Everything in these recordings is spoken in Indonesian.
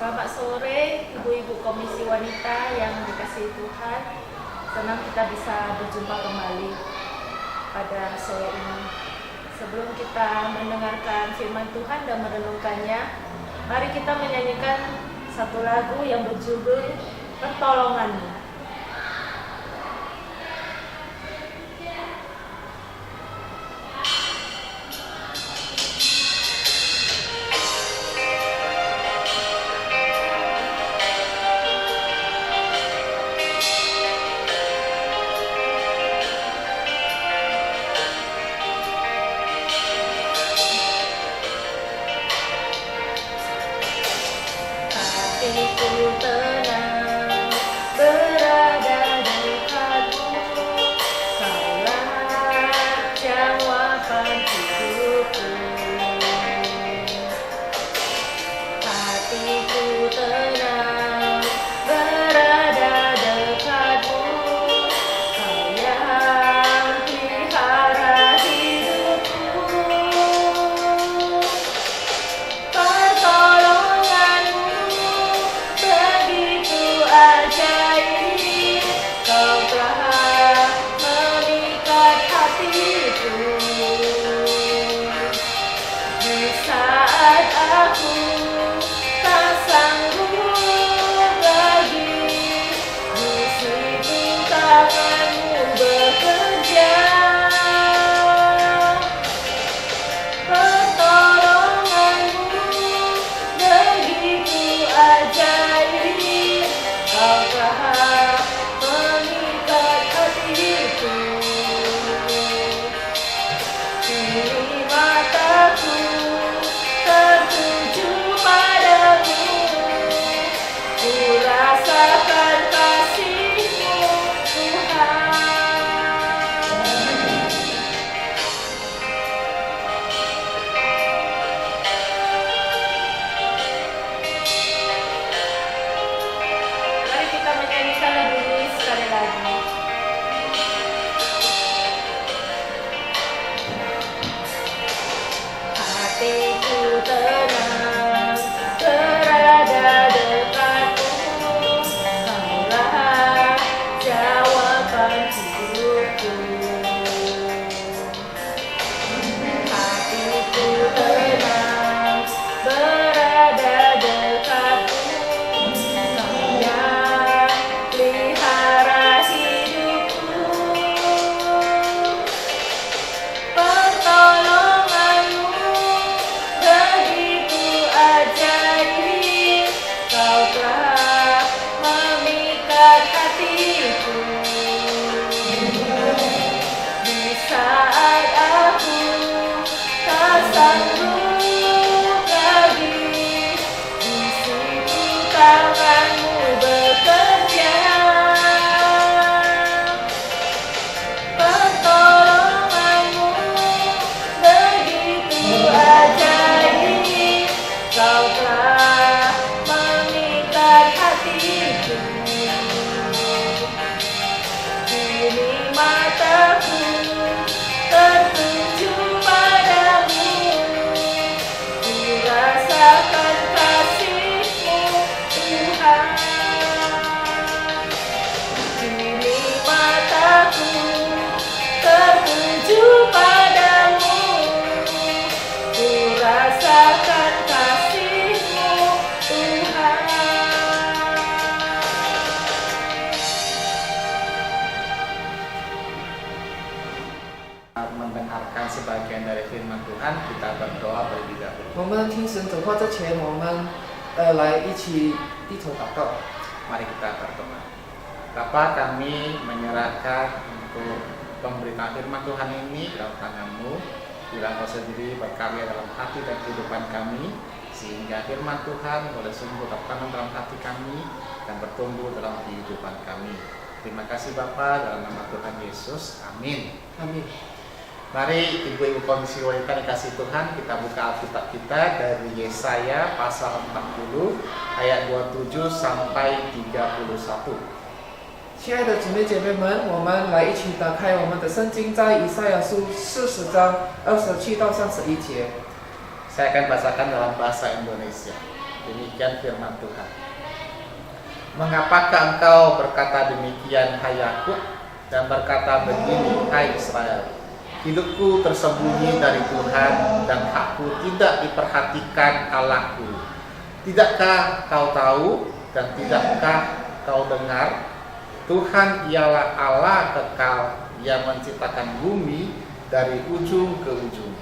Selamat sore ibu-ibu komisi wanita yang dikasihi Tuhan. Senang kita bisa berjumpa kembali pada sore ini. Sebelum kita mendengarkan firman Tuhan dan merenungkannya, mari kita menyanyikan satu lagu yang berjudul Pertolonganmu. Hatiku tenang berada dekatmu, Kaulah jawaban hidupku. Hatiku tenang berada dekatmu, Kau yang pelihara hidupku. Kau telah memikat hatiku di saat aku tak sanggup lagi. Di situ tanganmu bekerja, pertolonganmu begitu ajaib. Kau telah memikat hatiku. Kini mataku tertuju padamu, ku rasakan kasih-Mu, Tuhan. Mari kita menyanyikan lagu ini sekali lagi. Hatiku tenang berada dekatmu, Kaulah jawaban hidupku. Hatiku tenang berada dekatmu, Kau yang pelihara hidupku. Pertolonganmu begitu ajaib. Kau telah memikat hatiku di saat aku tak sanggup lagi. Di situ tanganmu bekerja, pertolonganmu begitu ajaib. Kau telah memikat hatiku. Kini mataku tertuju padamu, ku rasakan kasih-Mu, Tuhan. Kini mataku tertuju padamu, ku rasakan kasih-Mu, Tuhan. Mendengarkan sebagian dari firman Tuhan, kita berdoa terlebih dahulu. 我们听神讲话之前，我们来一起低头祷告。 Mari kita berdoa. Bapa, kami menyerahkan untuk pemberitaan firman Tuhan ini dalam tangan-Mu. Bilang Kau sendiri berkarya dalam hati dan kehidupan kami, sehingga firman Tuhan boleh sungguh tertanam dalam hati kami dan bertumbuh dalam kehidupan kami. Terima kasih Bapa, dalam nama Tuhan Yesus. Amin. Amin。 Mari ibu-ibu komisi wanita dikasih Tuhan, kita buka Alkitab kita dari Yesaya pasal 40 ayat 27 sampai 31. 亲爱的姊妹姐妹们，我们来一起打开我们的圣经，在以赛亚书40章27到31节。 Saya akan bacakan dalam bahasa Indonesia. Demikian firman Tuhan. Mengapakah engkau berkata demikian, hai Yakub, dan berkata begini, hai Israel? Hidupku tersembunyi dari Tuhan, dan hakku tidak diperhatikan Allahku. Tidakkah kau tahu, dan tidakkah kau dengar? Tuhan ialah Allah kekal yang menciptakan bumi dari ujung ke ujung.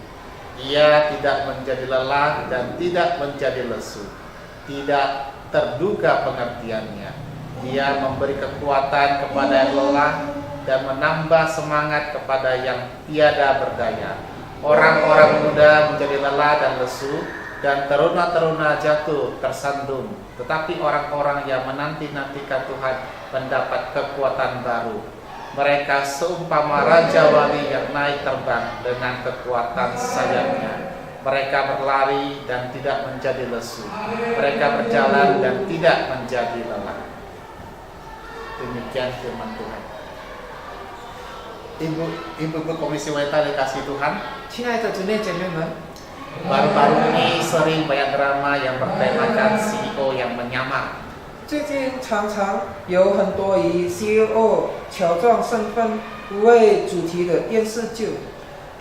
Ia tidak menjadi lelah dan tidak menjadi lesu. Tidak terduga pengertiannya. Dia memberi kekuatan kepada yang lelah dan menambah semangat kepada yang tiada berdaya. Orang-orang muda menjadi lelah dan lesu, dan teruna-teruna jatuh tersandung. Tetapi orang-orang yang menanti-nantikan Tuhan mendapat kekuatan baru. Mereka seumpama raja wali yang naik terbang dengan kekuatan sayapnya. Mereka berlari dan tidak menjadi lesu. Mereka berjalan dan tidak menjadi lelah. Demikian firman Tuhan. Ibu-ibu Komisi Wanita dikasih Tuhan, 亲爱的姊妹姐妹们， baru-baru ini sering banyak drama yang bertemakan CEO yang menyamar. 最近常常有很多以 CEO 乔装身份为主题的电视剧，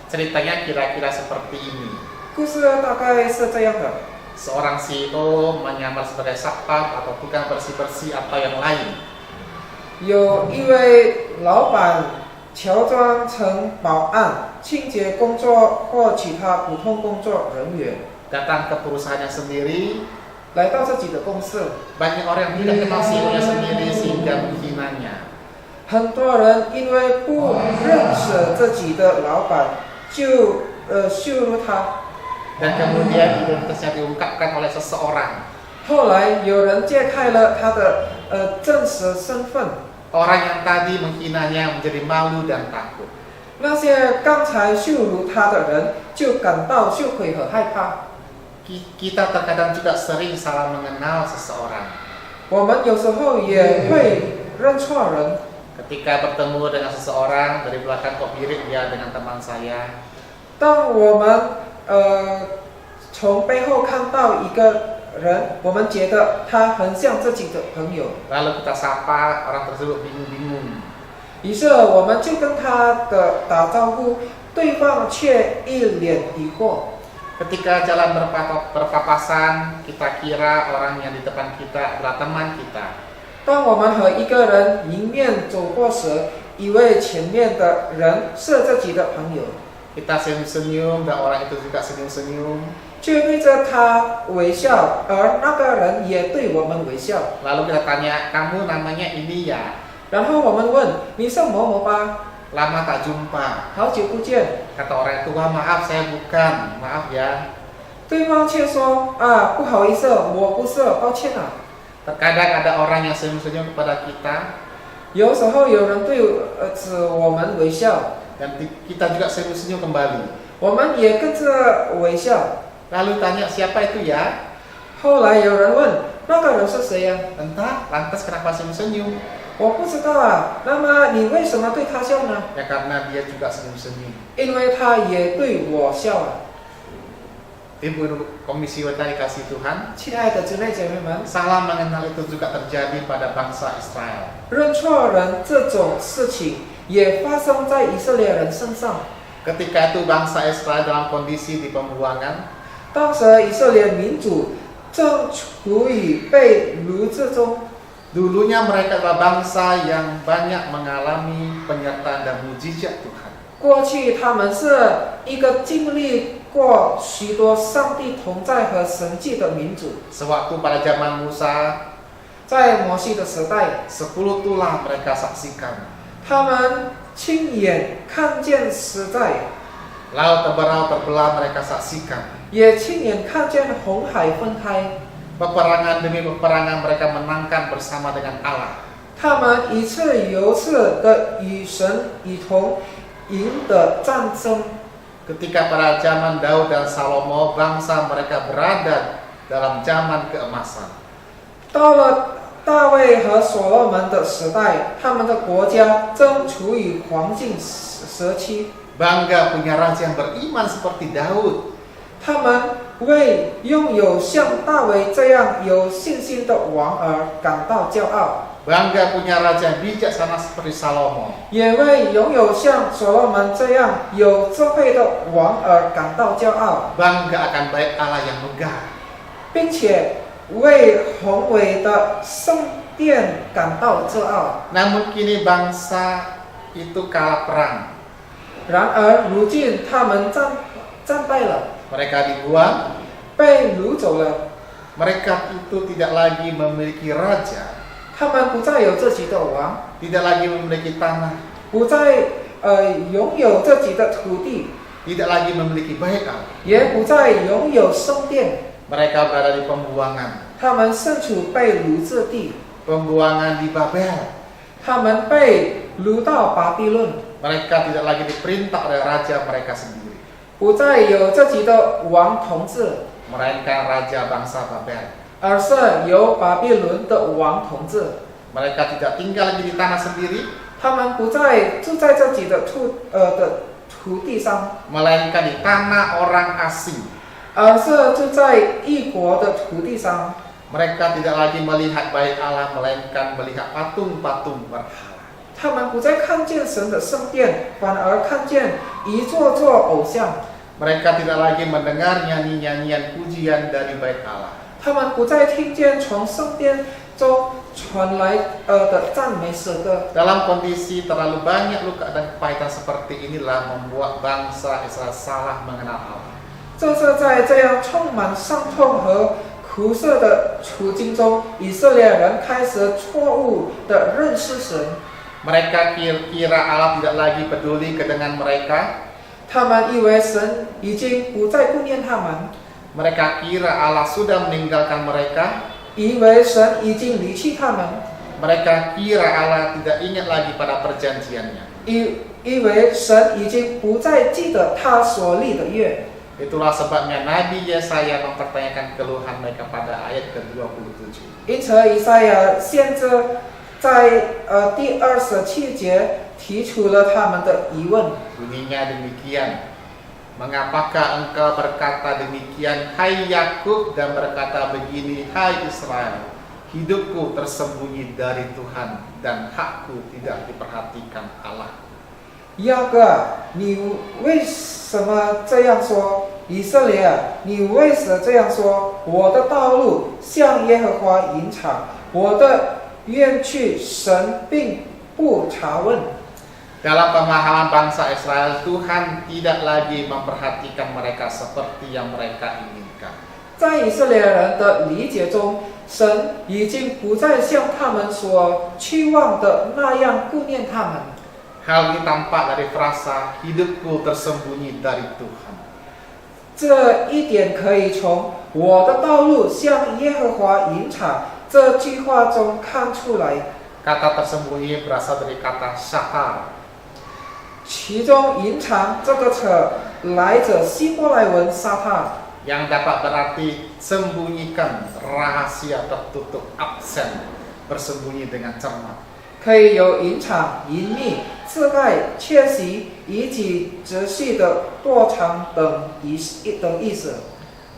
Ceritanya kira-kira seperti ini. 故事大概是这样的： Seorang CEO menyamar sebagai satpam atau tukang bersih-bersih atau yang lain. 有一位老板乔装成保安、清洁工作或其他普通工作人员， Datang ke perusahaannya sendiri. 来到自己的公司。 Banyak orang yang tidak kenal CEO-nya sendiri sehingga menghinanya. 很多人因为不认识自己的老板，就羞辱他。 Dan kemudian identitasnya diungkapkan oleh seseorang. 后来有人揭开了他的真实身份。 Orang yang tadi menghinanya menjadi malu dan takut. 那些刚才羞辱他的人就感到羞愧和害怕。 Kita terkadang juga sering salah mengenal seseorang. 我们有时候也会认错人。 Ketika bertemu dengan seseorang dari belakang, kok mirip dia dengan teman saya. 当我们从背后看到一个人，我们觉得他很像自己的朋友， Lalu kita sapa, orang tersebut bingung-bingung. 于是我们就跟他打招呼，对方却一脸疑惑。 Ketika jalan berpapasan, kita kira orang yang di depan kita adalah teman kita. 当我们和一个人迎面走过时，以为前面的人是自己的朋友， Kita senyum-senyum dan orang itu juga senyum-senyum. 却对着他微笑，而那个人也对我们微笑。 Lalu kita tanya, kamu namanya ini ya? 然后我们问：“你是某某吧？ Lama tak jumpa. 好久不见。” Kata orang itu, wah maaf saya bukan, maaf ya. 对方却说：“啊，不好意思，我不是，抱歉啊。” Terkadang ada orang yang senyum-senyum kepada kita, 有时候有人对着我们微笑， dan kita juga senyum-senyum kembali. 我们也跟着微笑。 Lalu tanya, siapa itu ya? 后来有人问：“那个人是谁呀、 Entah, lantas kenapa senyum-senyum? 我不知道啊。那么你为什么对他笑呢？ Ya karena dia juga senyum-senyum. 因为他也对我笑啊。 Ibu Komisi Wanita dikasih Tuhan, 亲爱的姊妹姐妹们， salah mengenal itu juga terjadi pada bangsa Israel. 认错人这种事情也发生在以色列人身上。 Ketika itu bangsa Israel dalam kondisi di pembuangan, 当时以色列民主正处于被掳之中。 dulunya mereka adalah bangsa yang banyak mengalami penyertaan dan mujizat Tuhan. 过去他们是一个经历过许多上帝同在和神迹的民族。 Sewaktu pada zaman Musa, 在摩西的时代， 10 tulah mereka saksikan. 他们亲眼看见实在， Laut terbelah mereka saksikan. 也亲眼看见红海分开。 Peperangan demi peperangan mereka menangkan bersama dengan Allah. 他们一次又一次的与神一同赢得战争。 Ketika pada zaman Daud dan Salomo, bangsa mereka berada dalam zaman keemasan. 到了大卫和所罗门的时代，他们的国家正处于黄金时期。 Bangga punya raja yang beriman seperti Daud. 他们为拥有像大卫这样有信心的王而感到骄傲， Bangga punya raja yang bijaksana seperti Salomo. 也为拥有像所罗门这样有智慧的王而感到骄傲， Bangga akan baik Allah yang megah. 并且为宏伟的圣殿感到自傲。 Namun kini bangsa itu kalah perang. 然而如今他们战败了， Mereka dibuang. 被掳走了， Mereka itu tidak lagi memiliki raja, 他们不再有自己的王， tidak lagi memiliki tanah, 不再拥有自己的土地， tidak lagi memiliki bait Allah. 也不再拥有圣殿。 Mereka berada di pembuangan, 他们身处被掳之地， pembuangan di Babel. 他们被掳到巴比伦， Mereka tidak lagi diperintah oleh raja mereka sendiri, 不再有自己的王统治， melainkan raja bangsa Babel. 而是由巴比伦的王统治。 Mereka tidak tinggal lagi di tanah sendiri, 他们不再住在自己的土地上， melainkan di tanah orang asing. 而是住在异国的土地上。 Mereka tidak lagi melihat bait Allah, melainkan melihat patung-patung berhala. 他们不再看见神的圣殿，反而看见一座座偶像。 Mereka tidak lagi mendengar nyanyi-nyanyian pujian dari bait Allah. 他们不再听见从圣殿中传来的赞美诗歌。 Dalam kondisi terlalu banyak luka dan kepahitan seperti inilah membuat bangsa Israel salah mengenal Allah. 这是在这样充满伤痛和苦涩的处境中，以色列人开始错误的认识神。 Mereka kira Allah tidak lagi peduli dengan mereka. 他们以为神已经不再顾念他们， Mereka kira Allah sudah meninggalkan mereka. 以为神已经离弃他们， Mereka kira Allah tidak ingat lagi pada perjanjiannya. 以为神已经不再记得他所立的约。 Itulah sebabnya Nabi Yesaya mempertanyakan keluhan mereka pada ayat ke-27. 因此，以赛亚先知在第27节提出了他们的疑问。 Bunyinya demikian. Mengapakah engkau berkata demikian, hai Yakub, dan berkata begini, hai Israel? Hidupku tersembunyi dari Tuhan dan hakku tidak diperhatikan Allah. 雅各啊，你为什么这样说？以色列啊，你为什么这样说？我的道路向耶和华隐藏，我的愿去神并不查问。 Dalam pemahaman bangsa Israel, Tuhan tidak lagi memperhatikan mereka seperti yang mereka inginkan. 在以色列人的理解中，神已经不再像他们所期望的那样顾念他们。 Hal ini tampak dari frasa hidupku tersembunyi dari Tuhan. 这一点可以从“我的道路向耶和华隐藏”这句话中看出来。 Kata tersembunyi berasal dari kata syahar. 其中“隐藏”这个词来自希伯来文“沙塔 yang dapat berarti sembunyikan, rahasia tertutup, absen, bersembunyi dengan cermat. ”，可以有隐藏、隐秘、自盖、窃袭以及仔细的躲藏等意思。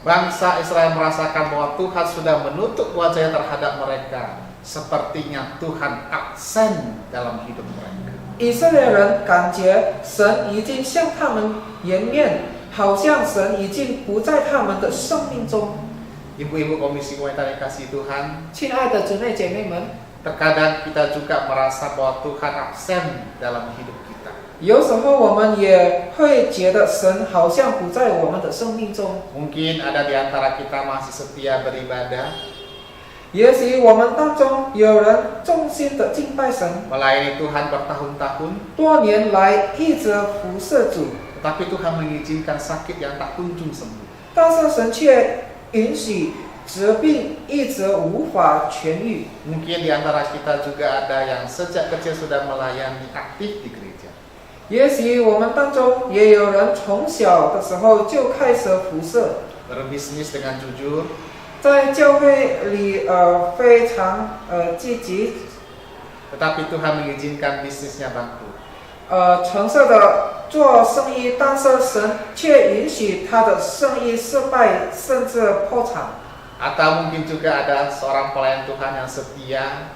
Bangsa Israel merasakan bahwa Tuhan sudah menutup wajahnya terhadap mereka, sepertinya Tuhan absen dalam hidup mereka. 以色列人感觉神已经向他们颜面，好像神已经不在他们的生命中。 Ibu-ibu komisi wanita yang kasih Tuhan, 亲爱的姊妹姐妹们， terkadang kita juga merasa bahwa Tuhan absen dalam hidup kita. 有时候我们也会觉得神好像不在我们的生命中。 Mungkin ada di antara kita masih setia beribadah, 也许我们当中有人忠心的敬拜神， melayani Tuhan bertahun-tahun, 多年来一直服侍主， tetapi Tuhan mengizinkan sakit yang tak kunjung sembuh. 但是神却允许疾病一直无法痊愈。 Mungkin di antara kita juga ada yang sejak kecil sudah melayani aktif di gereja. 也许我们当中也有人从小的时候就开始服侍， Berbisnis dengan jujur, 在教会里非常积极， tetapi Tuhan mengizinkan bisnisnya bangkrut. 诚实的做生意，但是神却允许他的生意失败，甚至破产。 Atau mungkin juga ada seorang pelayan Tuhan yang setia,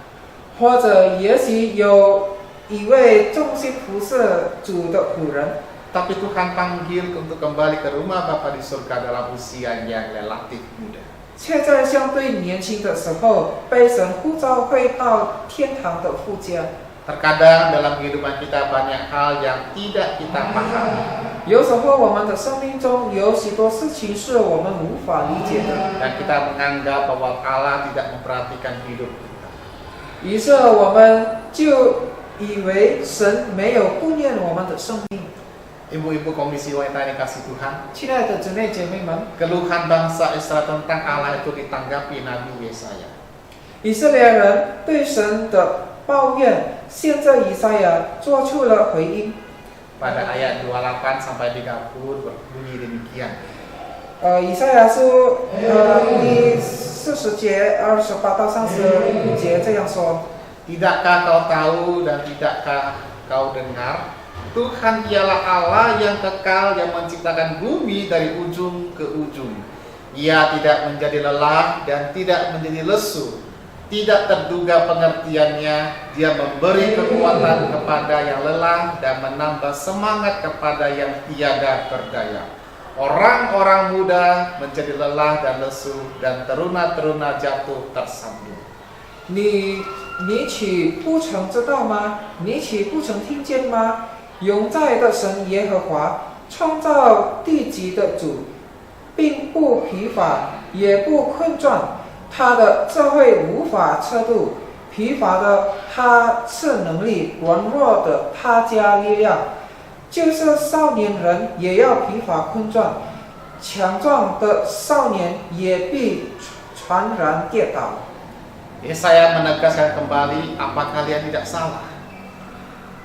或者也许有一位忠心服侍主的仆人， tapi Tuhan panggil untuk kembali ke rumah Bapa di surga dalam usia yang relatif muda. 却在相对年轻的时候被神呼召回到天堂的父家。 Terkadang dalam kehidupan kita banyak hal yang tidak kita pahami. 有时候我们的生命中有许多事情是我们无法理解的， Dan kita menganggap bahwa Allah tidak memperhatikan hidup kita. 于是我们就以为神没有顾念我们的生命。 Ibu-ibu komisi wanita yang dikasih Tuhan, 亲爱的姊妹姐妹们， keluhan bangsa Israel tentang Allah itu ditanggapi Nabi Yesaya. 以色列人对神的抱怨，现在以赛亚做出了回应。 Pada ayat 28 sampai 30 berbunyi demikian. 以赛亚书第40节28到35节这样说。 Tidakkah kau tahu dan tidakkah kau dengar? Tuhan ialah Allah yang kekal yang menciptakan bumi dari ujung ke ujung. Ia tidak menjadi lelah dan tidak menjadi lesu. Tidak terduga pengertiannya. Dia memberi kekuatan kepada yang lelah dan menambah semangat kepada yang tiada berdaya. Orang-orang muda menjadi lelah dan lesu dan teruna-teruna jatuh tersandung. 你岂不曾知道吗？你岂不曾听见吗？永在的神耶和华，创造地极的主，并不疲乏，也不困倦。他的智慧无法测度，疲乏的他赐能力，软弱的他加力量。就是少年人也要疲乏困倦，强壮的少年也必传然跌倒。 Yesaya menegaskan kembali apa kalian tidak salah.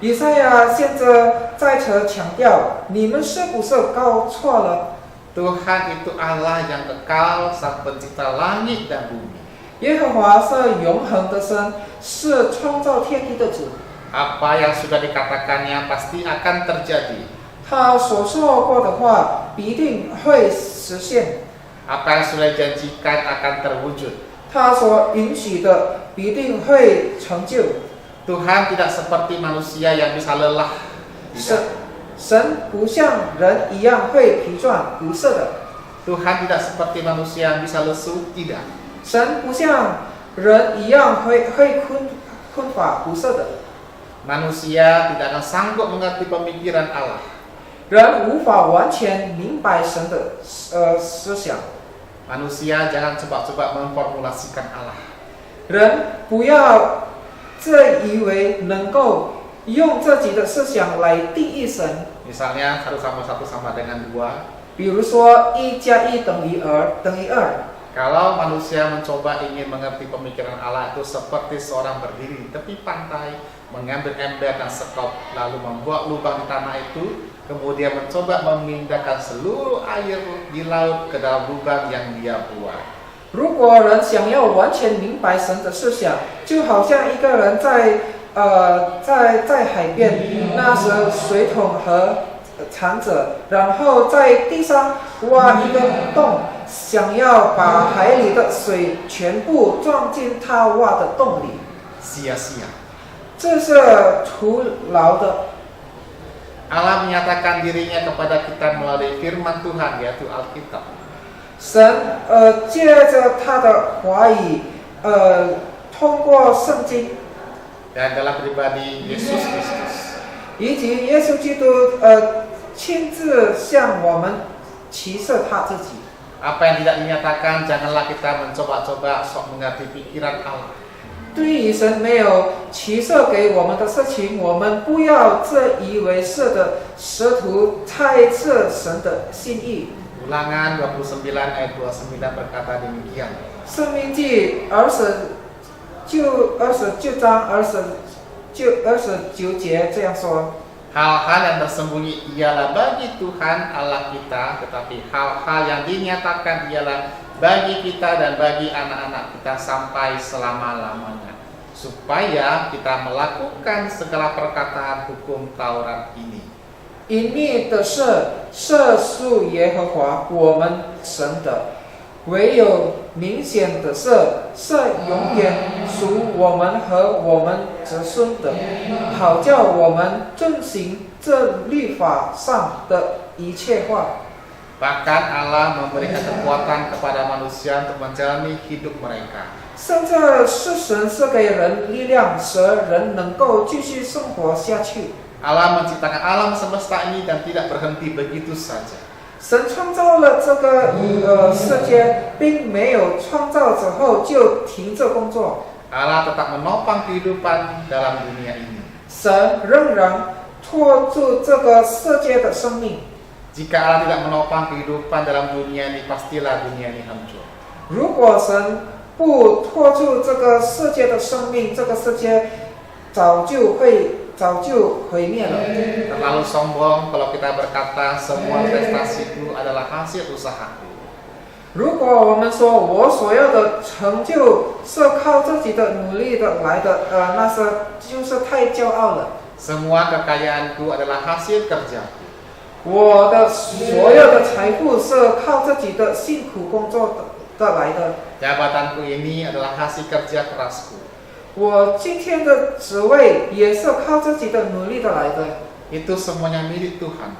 以赛亚现在再次强调，你们是不是搞错了？ Tuhan itu Allah yang kekal, Sang Pencipta langit dan bumi. 耶和华是永恒的神，是创造天地的主。 Apa yang sudah dikatakannya pasti akan terjadi. 他所说过的话必定会实现， Apa yang sudah dijanjikan akan terwujud. 他所允许的必定会成就。 Tuhan tidak seperti manusia yang bisa lelah. 神不像人一样会疲倦，不是的。 Tuhan tidak seperti manusia yang bisa lesu, tidak. 神不像人一样会困乏，不是的。 Manusia tidak akan sanggup mengerti pemikiran Allah. 人无法完全明白神的思想。 Manusia jangan coba-coba memformulasikan Allah. 人不要自以为能够用自己的思想来定义神。 Misalnya 1 sama 1 sama dengan 2. 比如说1加1等于2。 Kalau manusia mencoba ingin mengerti pemikiran Allah itu seperti seorang berdiri di tepi pantai, mengambil ember dan sekop, lalu membuat lubang di tanah itu, kemudian mencoba memindahkan seluruh air di laut ke dalam lubang yang dia buat. 如果人想要完全明白神的思想，就好像一个人在海边，那时水桶和铲子，然后在地上挖一个洞，想要把海里的水全部装进他挖的洞里， Sia-sia. 这是徒劳的。 Allah menyatakan dirinya kepada kita melalui firman Tuhan, yaitu Alkitab. 神借着他的话语，通过圣经 Dan dalam pribadi Yesus Kristus. 以及耶稣基督亲自向我们启示他自己。 Apa yang tidak dinyatakan, janganlah kita mencoba-coba sok mengerti pikiran Allah. 对于神没有启示给我们的事情，我们不要自以为是的试图猜测神的心意。 Ulangan 29 ayat 29 berkata demikian. 生命记29章29节这样说。 Hal-hal yang tersembunyi ialah bagi Tuhan Allah kita, tetapi hal-hal yang dinyatakan ialah bagi kita dan bagi anak-anak kita sampai selama-lamanya, supaya kita melakukan segala perkataan hukum Taurat ini. 隐秘的事属耶和华我们神的，唯有明显的事永远属我们和我们子孙的，好叫我们遵行这律法上的一切话。 Bahkan Allah memberikan kekuatan kepada manusia untuk menjalani hidup mereka. 甚至是神是给人力量，使人能够继续生活下去。 Allah menciptakan alam semesta ini dan tidak berhenti begitu saja. 神创造了这个世界，并没有创造之后就停着工作。 Allah tetap menopang kehidupan dalam dunia ini. 神仍然托住这个世界的生命。 Jika Allah tidak menopang kehidupan dalam dunia ini, pastilah dunia ini hancur. 如果神不托住这个世界的生命，这个世界早就毁灭了。 Terlalu sombong kalau kita berkata semua prestasiku adalah hasil usahaku. 如果我们说我所有的成就是靠自己的努力的来的，那是就是太骄傲了。 Semua kekayaanku adalah hasil kerjaku. 我的所有的财富是靠自己的辛苦工作的来的。 Jabatanku ini adalah hasil kerja kerasku. 我今天的职位也是靠自己的努力的来的。 Itu semuanya milik Tuhan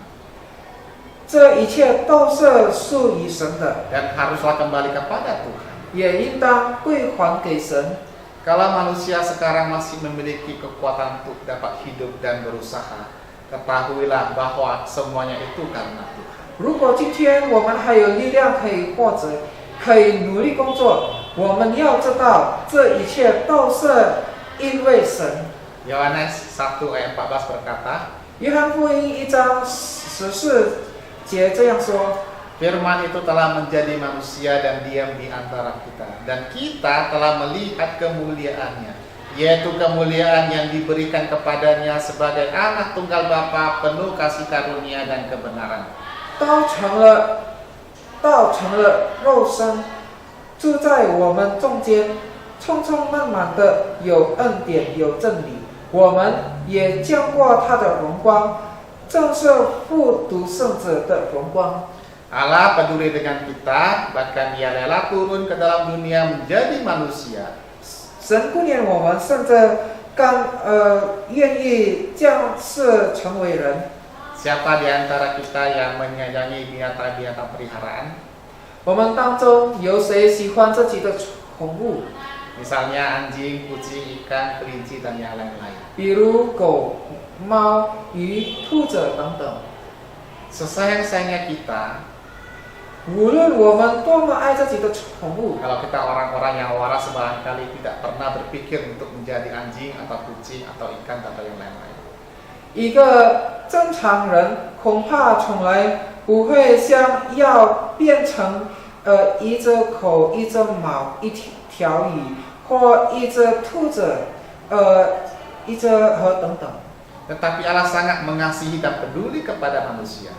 这一切都是属于神的， dan haruslah kembali kepada Tuhan. 也应当归还给神。 Kalau manusia sekarang masih memiliki kekuatan untuk dapat hidup dan berusaha, ketahuilah bahwa semuanya itu karena Tuhan. 如果今天我们还有力量可以活着，可以努力工作，我们要知道这一切都是因为神。 Yohanes 1 ayat 14 berkata, 约翰福音1章14节这样说。 Firman itu telah menjadi manusia dan diam di antara kita, dan kita telah melihat kemuliaannya, yaitu kemuliaan yang diberikan kepadanya sebagai anak tunggal Bapa, penuh kasih karunia dan kebenaran. 道成了肉身，住在我们中间，充充满满的有恩典有真理。我们也见过他的荣光，正是父独生子的荣光。 Allah peduli dengan kita, bahkan Dia rela turun ke dalam dunia menjadi manusia. 神顾念我们，甚至愿意降世成为人。 Siapa di antara kita yang menyayangi binatang-binatang peliharaan? 我们当中有谁喜欢自己的宠物？ Misalnya anjing, kucing, ikan, kelinci, dan yang lain-lain. 比如狗、猫、鱼、兔子等等。 Sesayang-sayangnya kita, 无论我们多么爱自己的宠物， kalau kita orang-orang yang waras barangkali tidak pernah berpikir untuk menjadi anjing atau kucing atau ikan atau yang lain-lain. 一个正常人恐怕从来不会想要变成一只狗、一只猫、一条鱼或一只兔子、一只河等等。 Tetapi Allah sangat mengasihi dan peduli kepada manusia.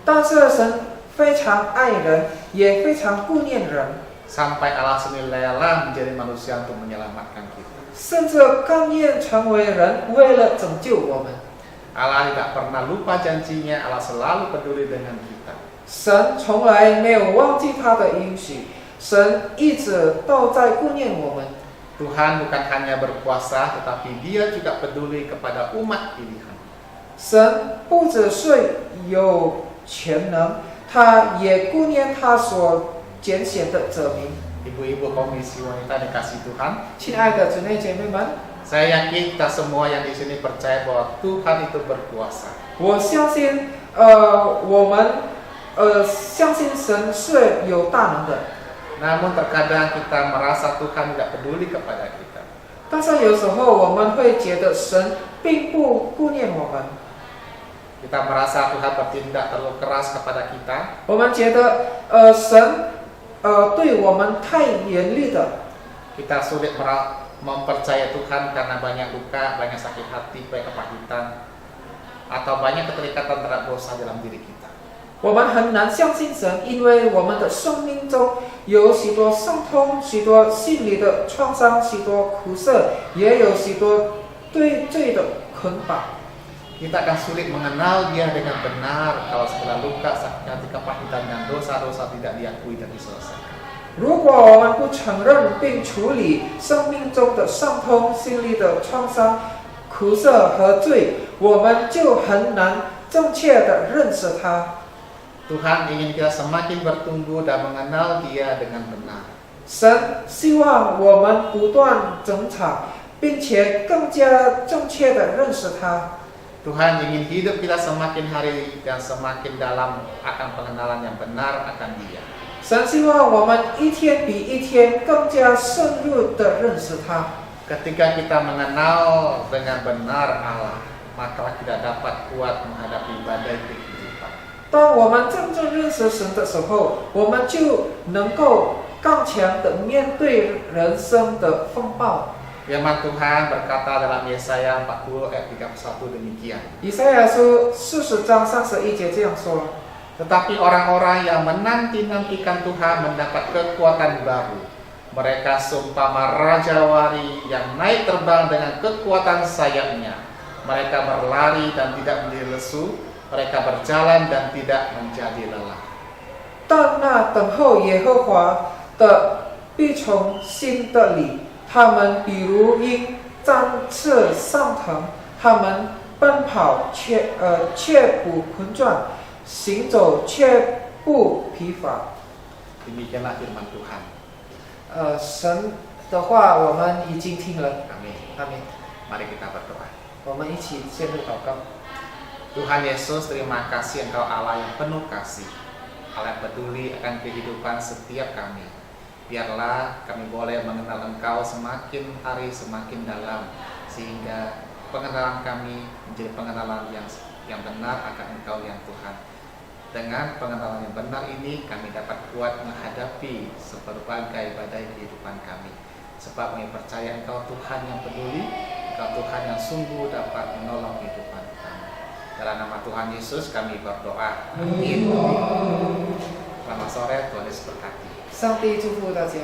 但是神非常爱人，也非常顾念人， Sampai Allah sendiri rela menjadi manusia untuk menyelamatkan kita. 甚至甘愿成为人，为了拯救我们。 Allah tidak pernah lupa janjinya, Allah selalu peduli dengan kita. 神从来没有忘记他的应许，神一直都在顾念我们。 Tuhan bukan hanya berkuasa, tetapi Dia juga peduli kepada umat pilihan. 神不只是有全能，他也顾念他所拣选的子民。 Ibu-ibu komisi wanita dikasih Tuhan, 亲爱的姊妹姐妹们， saya yakin kita semua yang di sini percaya bahwa Tuhan itu berkuasa. 我相信，我们相信神是有大能的。 Namun terkadang kita merasa Tuhan tidak peduli kepada kita. 但是有时候我们会觉得神并不顾念我们， Kita merasa Tuhan bertindak terlalu keras kepada kita. 我们觉得神对我们太严厉了。 Kita sulit mempercaya Tuhan karena banyak luka, banyak sakit hati, banyak kepahitan, atau banyak keterikatan terhadap dosa dalam diri kita. 我们很难相信神，因为我们的生命中有许多伤痛，许多心理的创伤，许多苦涩，也有许多对罪的捆绑。kita akan sulit mengenal Dia dengan benar kalau segala luka, sakit hati, kepahitan dan dosa-dosa tidak diakui dan diselesaikan. 如果我们不承认并处理生命中的伤痛、心里的创伤、苦涩和罪，我们就很难正确的认识他。 Tuhan ingin kita semakin bertumbuh dan mengenal Dia dengan benar. 神希望我们不断增长，并且更加正确的认识他。 Tuhan ingin hidup kita semakin hari dan semakin dalam akan pengenalan yang benar akan Dia. 神希望我们一天比一天更加深入的认识他。 Ketika kita mengenal dengan benar Allah, maka kita dapat kuat menghadapi badai kehidupan. 当我们真正认识神的时候，我们就能够刚强的面对人生的风暴。 Firman Tuhan berkata dalam Yesaya 40 ayat 31 demikian. 以赛亚书40章31节这样说。 Tetapi orang-orang yang menanti-nantikan Tuhan mendapat kekuatan baru. Mereka seumpama rajawari yang naik terbang dengan kekuatan sayapnya. Mereka berlari dan tidak menjadi lesu. Mereka berjalan dan tidak menjadi lelah. 但那等候耶和华的必从新的里，他们比如鹰展翅上腾，他们奔跑却不困倦，行走却不疲乏。 Demikianlah firman Tuhan. 神的话我们已经听了， Amin. 阿门。 Mari kita berdoa. 我们一起陷入祷告。 Tuhan Yesus, terima kasih Engkau Allah yang penuh kasih, Allah yang peduli akan kehidupan setiap kami. Biarlah kami boleh mengenal Engkau semakin hari semakin dalam, sehingga pengenalan kami menjadi pengenalan yang benar akan Engkau yang Tuhan. Dengan pengenalan yang benar ini kami dapat kuat menghadapi berbagai badai kehidupan kami. Sebab kami percaya Engkau Tuhan yang peduli, Engkau Tuhan yang sungguh dapat menolong kehidupan kami. Dalam nama Tuhan Yesus kami berdoa. Amin. Selamat sore, Tuhan Yesus berkati. 上帝祝福大家。